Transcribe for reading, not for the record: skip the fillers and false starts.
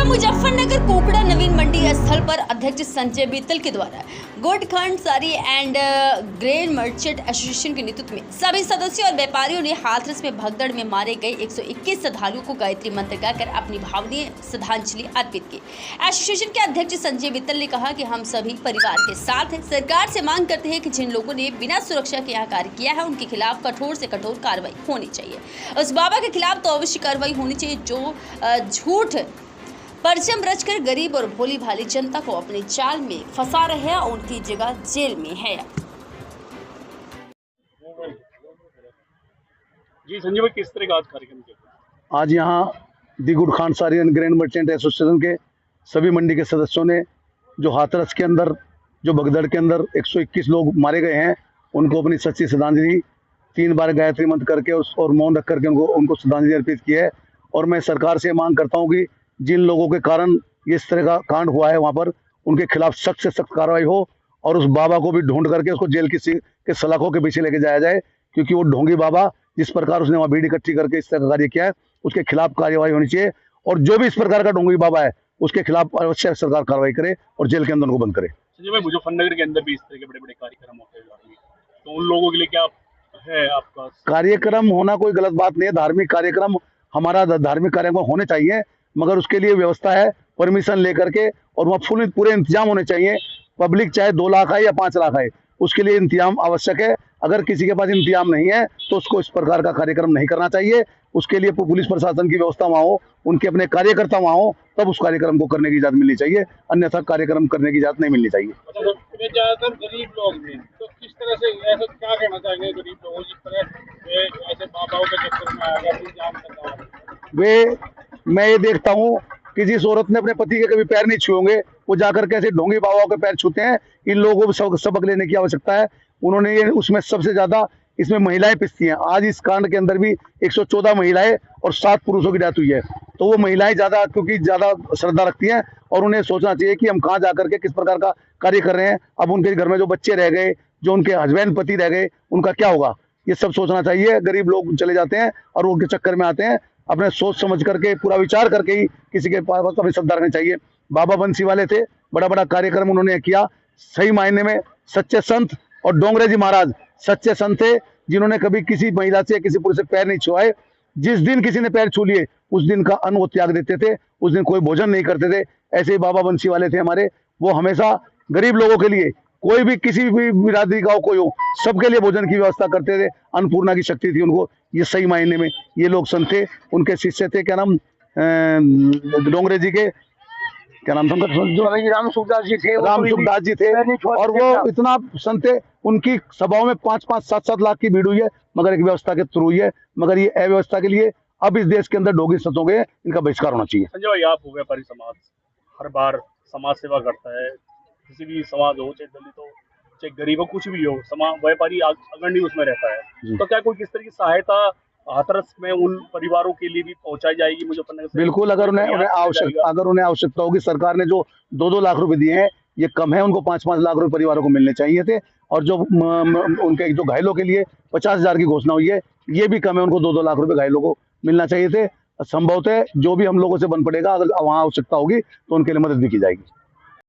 में मुजफ्फरनगर कोकड़ा नवीन मंडी स्थल पर अध्यक्ष संजय बीतल के द्वारा गोटखंड सारी एंड ग्रेन मर्चेंट एसोसिएशन के नेतृत्व में सभी सदस्यों और व्यापारियों ने हाथरस में भगदड़ में मारे गए 121 श्रद्धालुओं को गायत्री मंत्र गाकर अपनी भावनीय श्रद्धांजलि अर्पित की। एसोसिएशन के अध्यक्ष संजय बीतल ने कहा कि हम सभी परिवार के साथ हैं। सरकार से मांग करते हैं कि जिन लोगों ने बिना सुरक्षा के यहाँ कार्य किया है उनके खिलाफ कठोर से कठोर कार्रवाई होनी चाहिए। उस बाबा के खिलाफ तो अवश्य कार्रवाई होनी चाहिए जो झूठ परचम रचकर गरीब और भोली भाली जनता को अपने जाल में फंसा रहे हैं, उनकी जगह जेल में है। जी संजय भाई, किस तरह का आज कार्यक्रम किया? आज यहाँ दी गुड खान सारी एंड ग्रैंड मर्चेंट एसोसिएशन के सभी मंडी के सदस्यों ने जो हाथरस के अंदर जो भगदड़ के अंदर 121 लोग मारे गए हैं उनको अपनी सच्ची श्रद्धांजलि 3 बार गायत्री मंत्र करके और मौन रख करके उनको श्रद्धांजलि अर्पित की है। और मैं सरकार से मांग करता हूँ कि जिन लोगों के कारण ये इस तरह का कांड हुआ है वहाँ पर उनके खिलाफ सख्त से सख्त कार्रवाई हो और उस बाबा को भी ढूंढ करके उसको जेल के सलाखों के पीछे लेके जाया जाए, क्योंकि वो ढोंगी बाबा जिस प्रकार उसने वहाँ भीड़ इकट्ठी करके इस तरह का कार्य किया है उसके खिलाफ कार्यवाही होनी चाहिए। और जो भी इस प्रकार का ढोंगी बाबा है उसके खिलाफ अवश्य सरकार कार्रवाई करे और जेल के अंदर उनको बंद करे। संजय भाई, मुजफ्फरनगर के अंदर भी इस तरह के बड़े बड़े कार्यक्रम होते हैं, तो उन लोगों के लिए क्या है आपका? कार्यक्रम होना कोई गलत बात नहीं है। धार्मिक कार्यक्रम हमारा धार्मिक कार्यक्रम होने चाहिए, मगर उसके लिए व्यवस्था है परमिशन लेकर के और वहाँ फुल पूरे इंतजाम होने चाहिए। पब्लिक चाहे 2 लाख आए या 5 लाख आए उसके लिए इंतजाम आवश्यक है। अगर किसी के पास इंतजाम नहीं है तो उसको इस प्रकार का कार्यक्रम नहीं करना चाहिए। उसके लिए पुलिस प्रशासन की व्यवस्था वहाँ हो, उनके अपने कार्यकर्ता वहाँ हो, तब उस कार्यक्रम को करने की इजाजत मिलनी चाहिए, अन्यथा कार्यक्रम करने की इजाजत नहीं मिलनी चाहिए। ज्यादातर गरीब लोग हैं, तो किस तरह से ऐसा क्या कहना चाहिए गरीब लोगों जिस तरह ऐसे बाबाओं के चक्कर में आया इंतजाम करना? मैं ये देखता हूँ कि जिस औरत ने अपने पति के कभी पैर नहीं छुए होंगे वो जाकर कैसे ढोंगी बाबाओं के पैर छूते हैं। इन लोगों को सबक लेने की आवश्यकता है। उन्होंने ये उसमें सबसे ज्यादा इसमें महिलाएं पिसती हैं। आज इस कांड के अंदर भी 114 महिलाएं और 7 पुरुषों की डेथ हुई है। तो वो महिलाएं ज्यादा क्योंकि ज्यादा श्रद्धा रखती हैं और उन्हें सोचना चाहिए कि हम कहाँ जाकर के किस प्रकार का कार्य कर रहे हैं। अब उनके घर में जो बच्चे रह गए, जो उनके हस्बैंड पति रह गए, उनका क्या होगा, ये सब सोचना चाहिए। गरीब लोग चले जाते हैं और उनके चक्कर में आते हैं। अपने सोच समझ करके पूरा विचार करके ही किसी के पास अपनी श्रद्धा रखनी चाहिए। बाबा बंसी वाले थे, बड़ा बड़ा कार्यक्रम उन्होंने किया। सही मायने में सच्चे संत और डोंगरे जी महाराज सच्चे संत थे, जिन्होंने कभी किसी महिला से किसी पुरुष से पैर नहीं छुआए। जिस दिन किसी ने पैर छू लिए उस दिन का अन्न वो त्याग देते थे, उस दिन कोई भोजन नहीं करते थे। ऐसे ही बाबा बंसी वाले थे हमारे। वो हमेशा गरीब लोगों के लिए, कोई भी किसी भी बिरादरी का हो, कोई हो, सबके लिए भोजन की व्यवस्था करते थे। अन्नपूर्णा की शक्ति थी उनको। ये सही मायने में ये लोग संत थे। उनके शिष्य थे, क्या नाम, डोंगरे जी के क्या नाम था उनका, राम सुखदास जी थे। और वो इतना संत थे, उनकी सभाओं में 5-5, 7-7 लाख की भीड़ हुई है, मगर एक व्यवस्था के थ्रू हुई है। मगर ये अव्यवस्था के लिए अब इस देश के अंदर डोगी संतों के इनका बहिष्कार होना चाहिए। संजय भाई, आप हो व्यापारी समाज, हर बार समाज सेवा करता है, किसी भी समाज हो, चाहे दलित हो, चाहे गरीब हो, कुछ भी हो, समाज व्यापारी अग्रणी उसमें रहता है। तो क्या कोई किस तरह की सहायता हाथरस में उन परिवारों के लिए भी पहुंचाई जाएगी मुजफ्फरनगर से? बिल्कुल, अगर उन्हें आवश्यकता होगी। सरकार ने जो 2-2 लाख रुपए दिए हैं ये कम है, उनको 5-5 लाख रुपए परिवारों को मिलने चाहिए थे। और जो उनके जो घायलों के लिए 50,000 की घोषणा हुई है ये भी कम है, उनको 2-2 लाख रुपए घायलों को मिलना चाहिए थे। संभवतः जो भी हम लोगों से बन पड़ेगा, अगर वहाँ आवश्यकता होगी तो उनके लिए मदद भी की जाएगी।